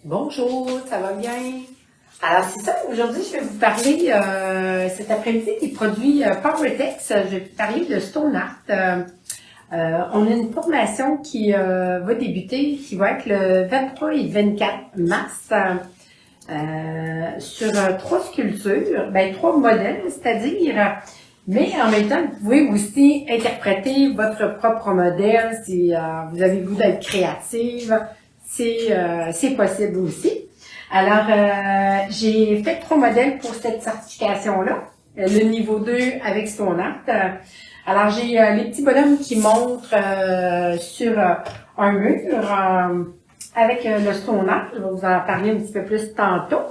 Bonjour, ça va bien? Alors c'est ça, aujourd'hui je vais vous parler cet après-midi des produits PowerTex. Je vais vous parler de Stone Art. On a une formation qui va débuter, qui va être le 23 et 24 mars sur trois sculptures, trois modèles, c'est-à-dire, mais en même temps, vous pouvez aussi interpréter votre propre modèle si vous avez le goût d'être créative. C'est possible aussi. Alors, j'ai fait trois modèles pour cette certification-là. Le niveau 2 avec Stone Art. Alors, j'ai les petits bonhommes qui montrent sur un mur avec le Stone Art. Je vais vous en parler un petit peu plus tantôt.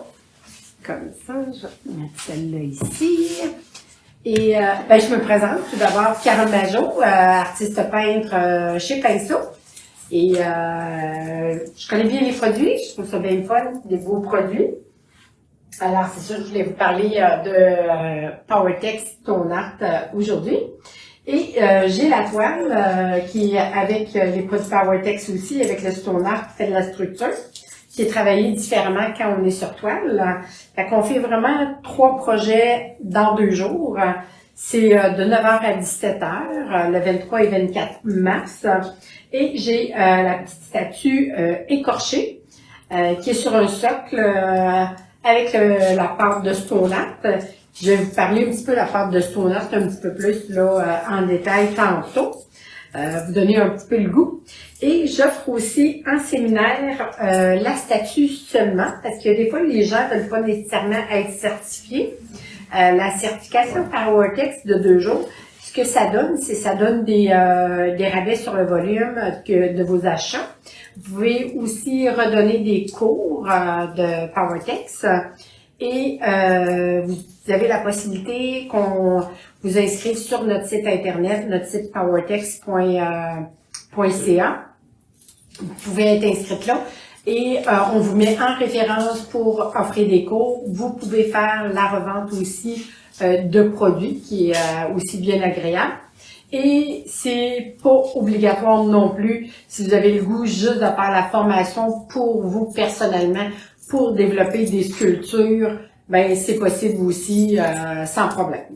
Comme ça, je vais mettre celle-là ici. Et je me présente tout d'abord, Carole Majot, artiste peintre chez Pinceau. Et je connais bien les produits, je trouve ça bien fun, des beaux produits. Alors, c'est sûr que je voulais vous parler de PowerTex Stone Art aujourd'hui. Et j'ai la toile qui est avec les produits PowerTex aussi, avec le Stone Art qui fait de la structure, qui est travaillé différemment quand on est sur toile. Fait qu'on fait vraiment trois projets dans 2 jours. C'est de 9h à 17h, le 23 et 24 mars. Et j'ai la petite statue écorchée qui est sur un socle avec la pâte de Stone Art. Je vais vous parler un petit peu de la pâte de Stone Art un petit peu plus là en détail tantôt. Vous donner un petit peu le goût. Et j'offre aussi en séminaire la statue seulement, parce que des fois, les gens ne veulent pas nécessairement être certifiés. La certification PowerTex de 2 jours, ce que ça donne, c'est ça donne des rabais sur le volume de vos achats. Vous pouvez aussi redonner des cours de PowerTex et vous avez la possibilité qu'on vous inscrive sur notre site internet, notre site powertex.ca. Vous pouvez être inscrite là. Et on vous met en référence pour offrir des cours. Vous pouvez faire la revente aussi de produits, qui est aussi bien agréable. Et c'est pas obligatoire non plus si vous avez le goût juste de faire la formation pour vous personnellement, pour développer des sculptures, c'est possible aussi sans problème.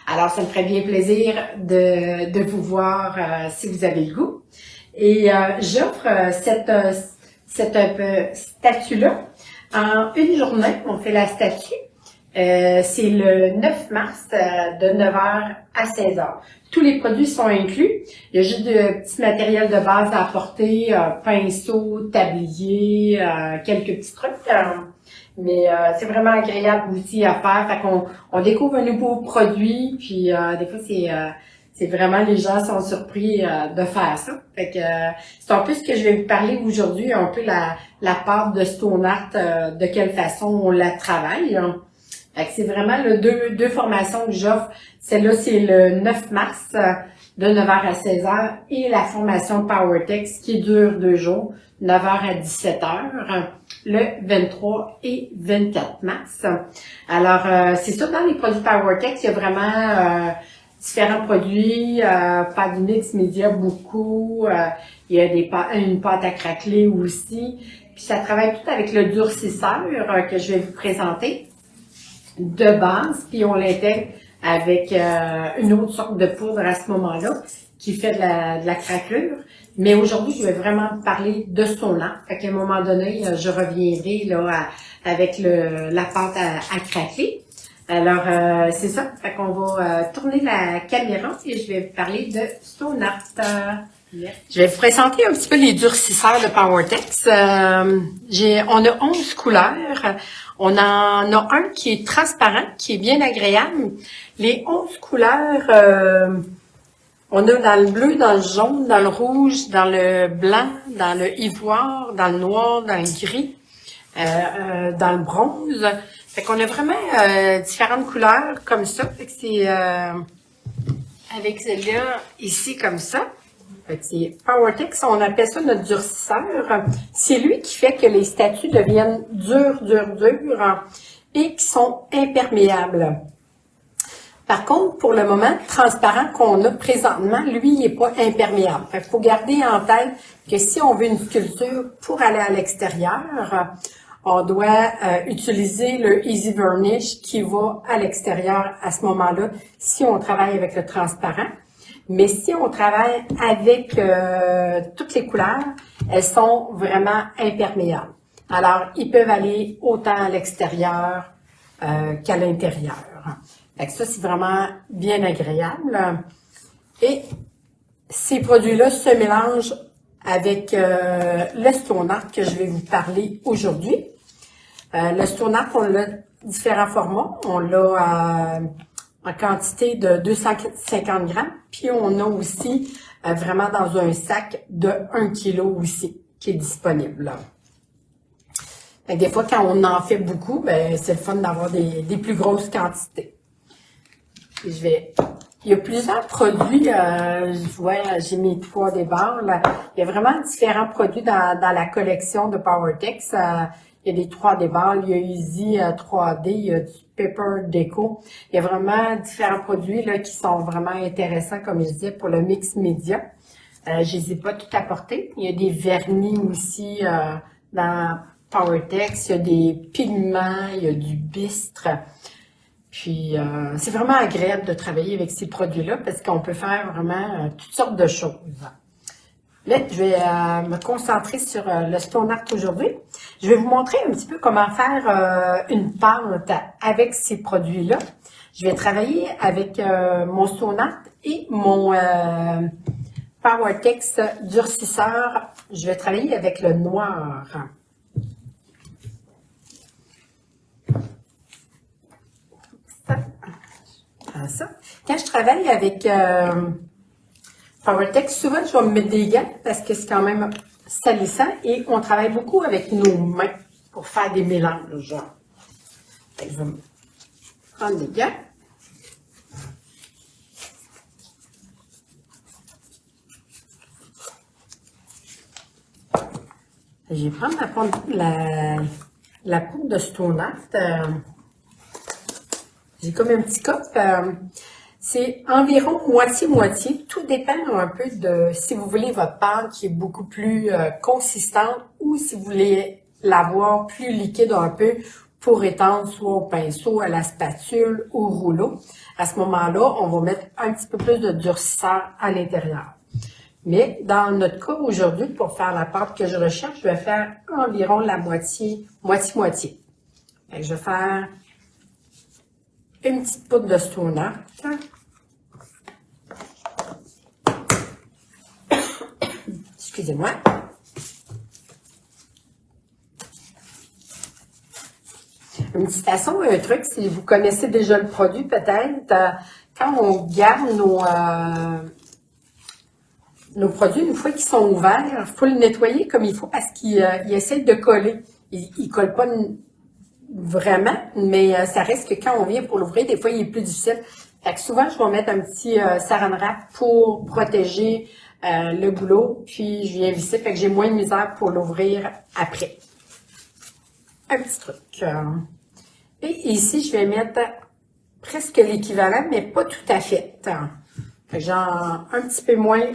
Alors, ça me ferait bien plaisir de vous voir si vous avez le goût. Et j'offre cette statue-là. En une journée, on fait la statue. C'est le 9 mars de 9h à 16h. Tous les produits sont inclus. Il y a juste de petits matériels de base à apporter, pinceau, tablier, quelques petits trucs. Mais c'est vraiment agréable aussi à faire. Fait qu'on découvre un nouveau produit, puis des fois c'est vraiment, les gens sont surpris de faire ça. Fait que c'est un peu ce que je vais vous parler aujourd'hui, un peu la part de Stone Art, de quelle façon on la travaille. Fait que c'est vraiment deux formations que j'offre. Celle-là, c'est le 9 mars de 9h à 16h et la formation PowerTex qui dure 2 jours, 9h à 17h, le 23 et 24 mars. Alors, c'est ça, dans les produits PowerTex, il y a vraiment différents produits, faire du mix média beaucoup, il y a une pâte à craqueler aussi, puis ça travaille tout avec le durcisseur que je vais vous présenter de base, puis on l'intègre avec une autre sorte de poudre à ce moment-là qui fait de la craquelure. Mais aujourd'hui, je vais vraiment parler de Stone Art. Fait qu'à un moment donné, je reviendrai là avec la pâte à craquer. Alors, c'est ça. Fait qu'on va tourner la caméra et je vais vous parler de Stone Art. Je vais vous présenter un petit peu les durcisseurs de PowerTex. On a 11 couleurs. On en a un qui est transparent, qui est bien agréable. Les 11 couleurs, on a dans le bleu, dans le jaune, dans le rouge, dans le blanc, dans le ivoire, dans le noir, dans le gris, dans le bronze. Fait qu'on a vraiment différentes couleurs comme ça. Fait que c'est avec celle-là ici comme ça. Fait que c'est PowerTex, on appelle ça notre durcisseur. C'est lui qui fait que les statues deviennent dures et qui sont imperméables. Par contre, pour le moment, transparent qu'on a présentement, lui, il n'est pas imperméable. Fait qu'il faut garder en tête que si on veut une sculpture pour aller à l'extérieur, on doit utiliser le Easy Varnish qui va à l'extérieur à ce moment-là si on travaille avec le transparent. Mais si on travaille avec toutes les couleurs, elles sont vraiment imperméables. Alors, ils peuvent aller autant à l'extérieur qu'à l'intérieur. Fait que ça, c'est vraiment bien agréable. Et ces produits-là se mélangent avec le Stone Art que je vais vous parler aujourd'hui. Le Stone Art, on l'a différents formats. On l'a en quantité de 250 grammes. Puis on a aussi vraiment dans un sac de 1 kg aussi qui est disponible. Là. Des fois, quand on en fait beaucoup, ben, c'est le fun d'avoir des plus grosses quantités. Et il y a plusieurs produits, je vois, j'ai mis 3 débats. Là. Il y a vraiment différents produits dans la collection de PowerTex. Il y a des 3D balles, il y a Easy 3D, il y a du Paper Deco. Il y a vraiment différents produits là, qui sont vraiment intéressants, comme je disais, pour le mix média. Je ne les ai pas tout apportés. Il y a des vernis aussi dans PowerTex, il y a des pigments, il y a du bistre. Puis, c'est vraiment agréable de travailler avec ces produits-là parce qu'on peut faire vraiment toutes sortes de choses. Là, je vais me concentrer sur le Stone Art aujourd'hui. Je vais vous montrer un petit peu comment faire une pâte avec ces produits-là. Je vais travailler avec mon Stone Art et mon PowerTex durcisseur. Je vais travailler avec le noir. Ça. Quand je travaille avec PowerTex, souvent je vais me mettre des gants parce que c'est quand même salissant et on travaille beaucoup avec nos mains pour faire des mélanges. Je vais me prendre des gants. Je vais prendre la poudre de Stone Art. J'ai comme un petit cup. C'est environ moitié-moitié. Tout dépend un peu de si vous voulez votre pâte qui est beaucoup plus consistante ou si vous voulez l'avoir plus liquide un peu pour étendre soit au pinceau, à la spatule ou au rouleau. À ce moment-là, on va mettre un petit peu plus de durcisseur à l'intérieur. Mais dans notre cas aujourd'hui, pour faire la pâte que je recherche, je vais faire environ la moitié-moitié. Je vais faire une petite poudre de Stone Art. Excusez-moi. Une petite façon, un truc, si vous connaissez déjà le produit peut-être, quand on garde nos produits, une fois qu'ils sont ouverts, il faut le nettoyer comme il faut parce qu'il essaie de coller. Il ne colle pas vraiment, mais ça reste que quand on vient pour l'ouvrir, des fois, il est plus difficile. Fait que souvent, je vais mettre un petit saran wrap pour protéger le boulot, puis je viens visser, fait que j'ai moins de misère pour l'ouvrir après. Un petit truc. Et ici, je vais mettre presque l'équivalent, mais pas tout à fait. Fait que genre un petit peu moins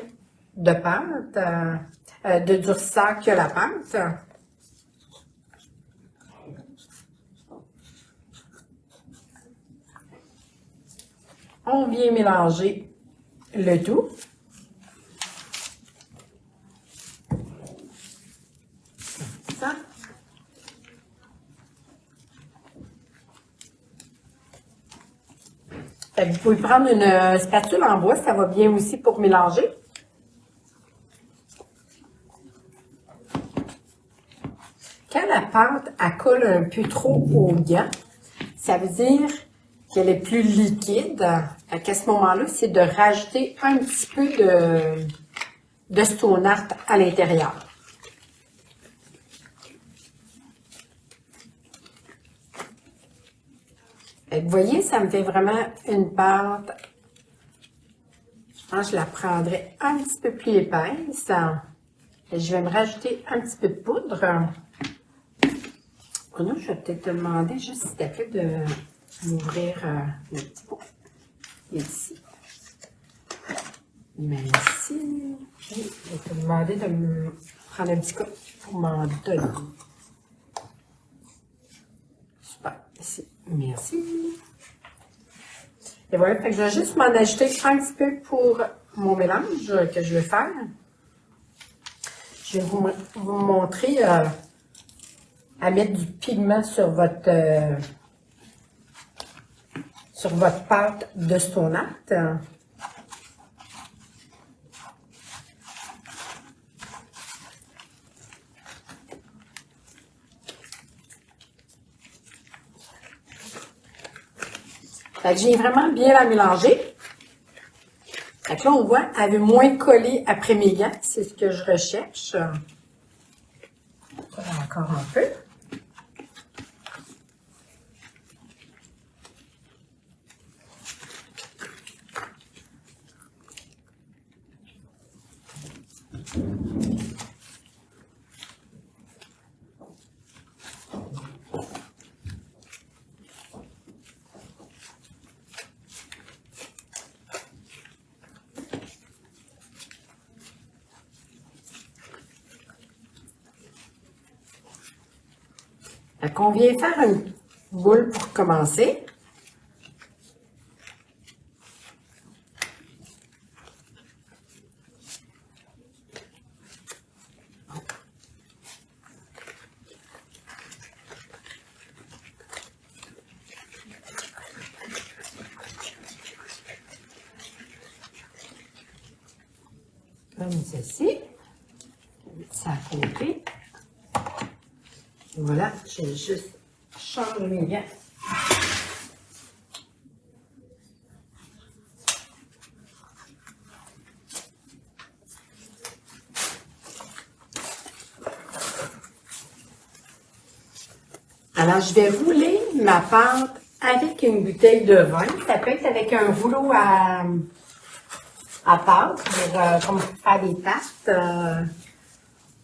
de pâte, de durcisseur que la pâte. On vient mélanger le tout. Ça. Vous pouvez prendre une spatule en bois, ça va bien aussi pour mélanger. Quand la pâte elle colle un peu trop au gant, ça veut dire qu'elle est plus liquide. À ce moment-là, c'est de rajouter un petit peu de Stone Art à l'intérieur. Vous voyez, ça me fait vraiment une pâte. Je pense que je la prendrai un petit peu plus épaisse. Je vais me rajouter un petit peu de poudre. Je vais peut-être te demander juste si tu as fait de m'ouvrir le petit pot. Ici. Mais ici, je vais te demander de me prendre un petit coup pour m'en donner. Ici. Merci. Et voilà, fait que je vais juste m'en ajouter un petit peu pour mon mélange que je vais faire. Je vais vous montrer à mettre du pigment sur votre pâte de stonate. Fait que j'ai vraiment bien la mélanger. Fait que là, on voit, elle veut moins coller après mes gants. C'est ce que je recherche. Encore un peu. Fait qu'on vient faire une boule pour commencer. Comme ceci. Ça à côté. Et voilà, j'ai juste changé mes gants. Alors, je vais rouler ma pâte avec une bouteille de vin. Ça peut être avec un rouleau à pâte pour faire des tartes.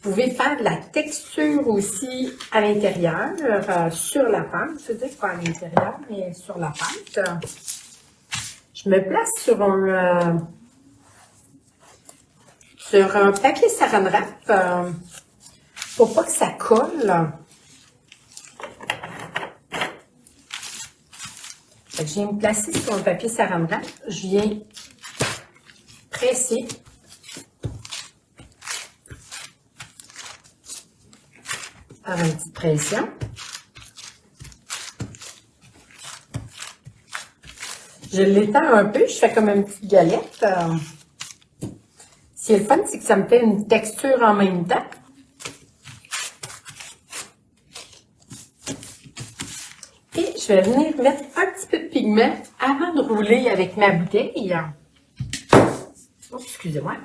Vous pouvez faire de la texture aussi à l'intérieur, sur la pâte. Je veux dire pas à l'intérieur, mais sur la pâte. Je me place sur un papier saran wrap pour pas que ça colle. Fait que je viens me placer sur un papier saran wrap. Je viens presser. Par une petite pression. Je l'étends un peu, je fais comme une petite galette. Ce qui est le fun, c'est que ça me fait une texture en même temps. Et je vais venir mettre un petit peu de pigment avant de rouler avec ma bouteille. Oh, excusez-moi.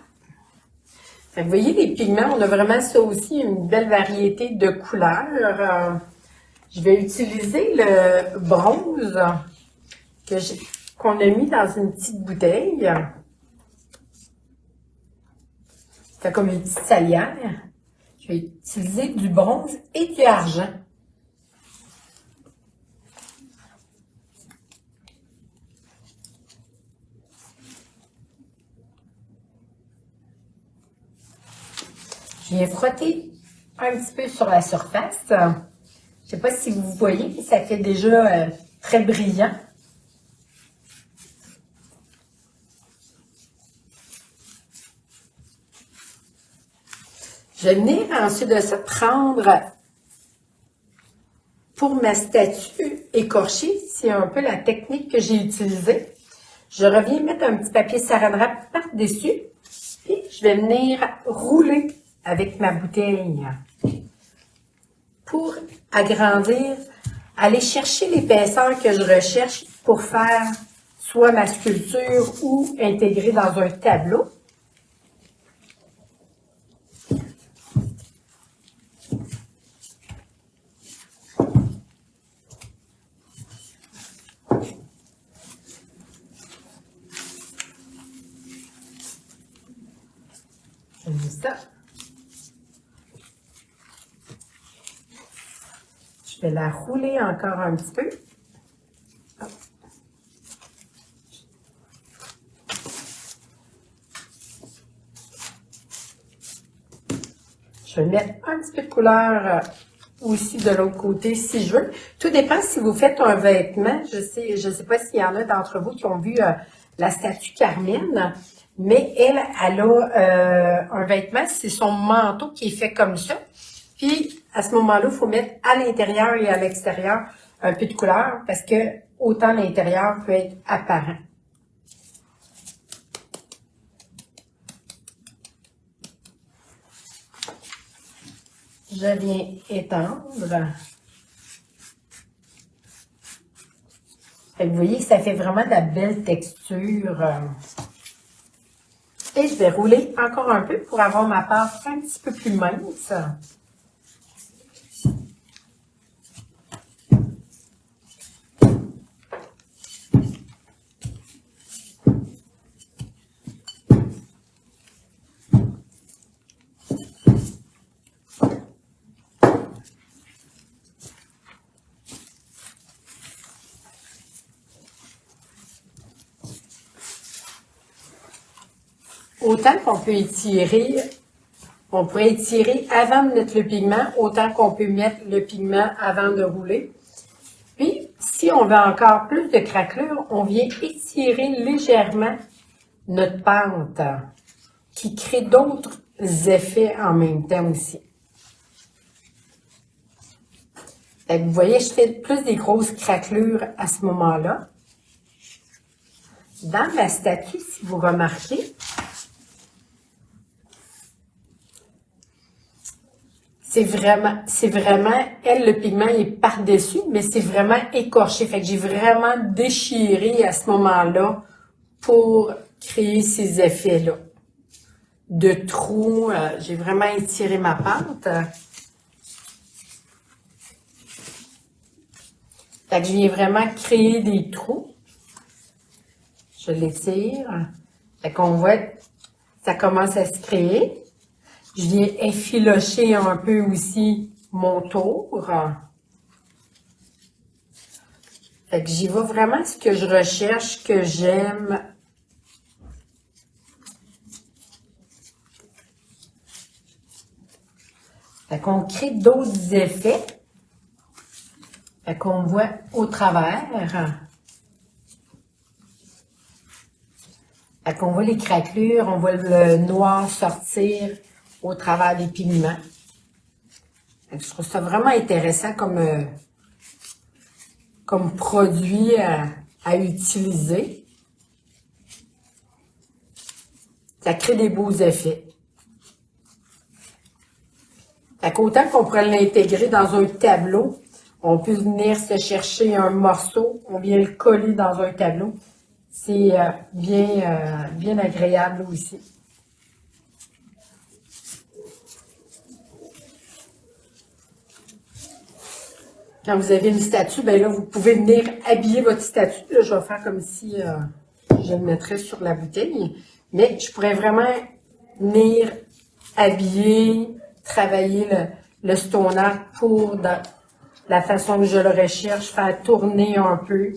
Fait que vous voyez, les pigments, on a vraiment ça aussi, une belle variété de couleurs. Je vais utiliser le bronze qu'on a mis dans une petite bouteille. C'est comme une petite salière. Je vais utiliser du bronze et du argent. Je viens frotter un petit peu sur la surface. Je ne sais pas si vous voyez, mais ça fait déjà très brillant. Je vais venir ensuite de ça prendre pour ma statue écorchée, c'est un peu la technique que j'ai utilisée. Je reviens mettre un petit papier saran wrap par-dessus, puis je vais venir rouler avec ma bouteille pour agrandir, aller chercher l'épaisseur que je recherche pour faire soit ma sculpture ou intégrer dans un tableau. Je mets ça. Je vais la rouler encore un petit peu. Je vais mettre un petit peu de couleur aussi de l'autre côté si je veux. Tout dépend si vous faites un vêtement. Je sais pas s'il y en a d'entre vous qui ont vu la statue Carmine, mais elle a un vêtement, c'est son manteau qui est fait comme ça. Puis, à ce moment-là, il faut mettre à l'intérieur et à l'extérieur un peu de couleur parce que autant l'intérieur peut être apparent. Je viens étendre. Fait que vous voyez, ça fait vraiment de la belle texture. Et je vais rouler encore un peu pour avoir ma pâte un petit peu plus mince. Autant qu'on peut étirer, on pourrait étirer avant de mettre le pigment, autant qu'on peut mettre le pigment avant de rouler. Puis, si on veut encore plus de craquelure, on vient étirer légèrement notre pâte, qui crée d'autres effets en même temps aussi. Fait que vous voyez, je fais plus des grosses craquelures à ce moment-là. Dans la statue, si vous remarquez, c'est vraiment, elle, le pigment est par-dessus, mais c'est vraiment écorché. Fait que j'ai vraiment déchiré à ce moment-là pour créer ces effets-là. De trous, j'ai vraiment étiré ma pâte. Fait que je viens vraiment créer des trous. Je l'étire. Fait qu'on voit, ça commence à se créer. Je viens effilocher un peu aussi mon tour. Fait que j'y vais vraiment ce que je recherche, que j'aime. Fait qu'on crée d'autres effets. Fait qu'on voit au travers. Fait qu'on voit les craquelures, on voit le noir sortir au travers des pigments. Je trouve ça vraiment intéressant comme produit à utiliser. Ça crée des beaux effets. Fait qu'autant qu'on pourrait l'intégrer dans un tableau, on peut venir se chercher un morceau, on vient le coller dans un tableau. C'est bien agréable aussi. Quand vous avez une statue, ben là, vous pouvez venir habiller votre statue. Là, je vais faire comme si je le mettrais sur la bouteille. Mais je pourrais vraiment venir habiller, travailler le stone art pour la façon que je le recherche, faire tourner un peu.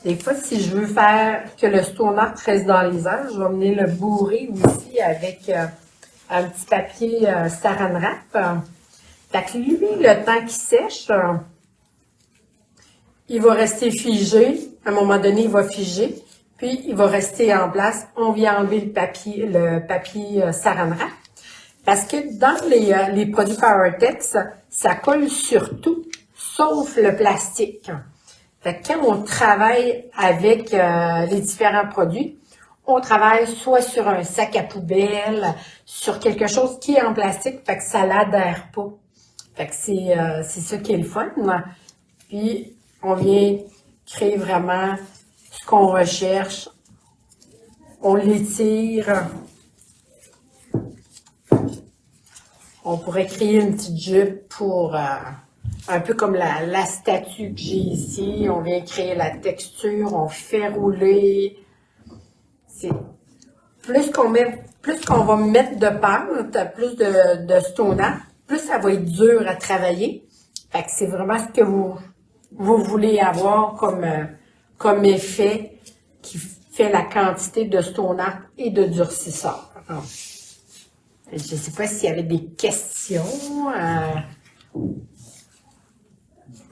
Des fois, si je veux faire que le stone art reste dans les airs, je vais venir le bourrer aussi avec un petit papier saran wrap. Fait que lui, le temps qu'il sèche, il va rester figé. À un moment donné, il va figer. Puis, il va rester en place. On vient enlever le papier saran wrap. Parce que dans les produits Powertex, ça colle sur tout, sauf le plastique. Fait que quand on travaille avec les différents produits, on travaille soit sur un sac à poubelle, sur quelque chose qui est en plastique, fait que ça l'adhère pas. Fait que c'est ça qui est le fun. Puis, on vient créer vraiment ce qu'on recherche. On l'étire. On pourrait créer une petite jupe pour un peu comme la statue que j'ai ici. On vient créer la texture, on fait rouler. C'est plus qu'on va mettre de pâte, plus de stone art, plus ça va être dur à travailler. Fait que c'est vraiment ce que vous voulez avoir comme effet qui fait la quantité de stone art et de durcisseur. Je ne sais pas s'il y avait des questions.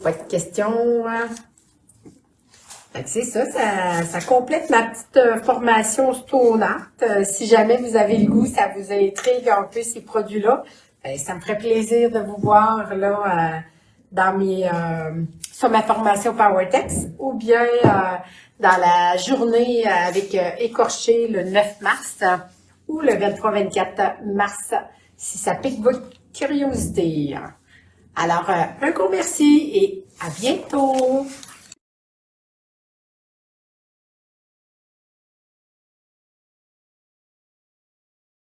Pas de questions? Fait que c'est ça, ça complète ma petite formation Stone Art. Si jamais vous avez le goût, ça vous intrigue un peu ces produits-là, ça me ferait plaisir de vous voir là sur ma formation PowerTex ou bien dans la journée avec Écorché le 9 mars ou le 23-24 mars si ça pique votre curiosité. Alors, un gros merci et à bientôt!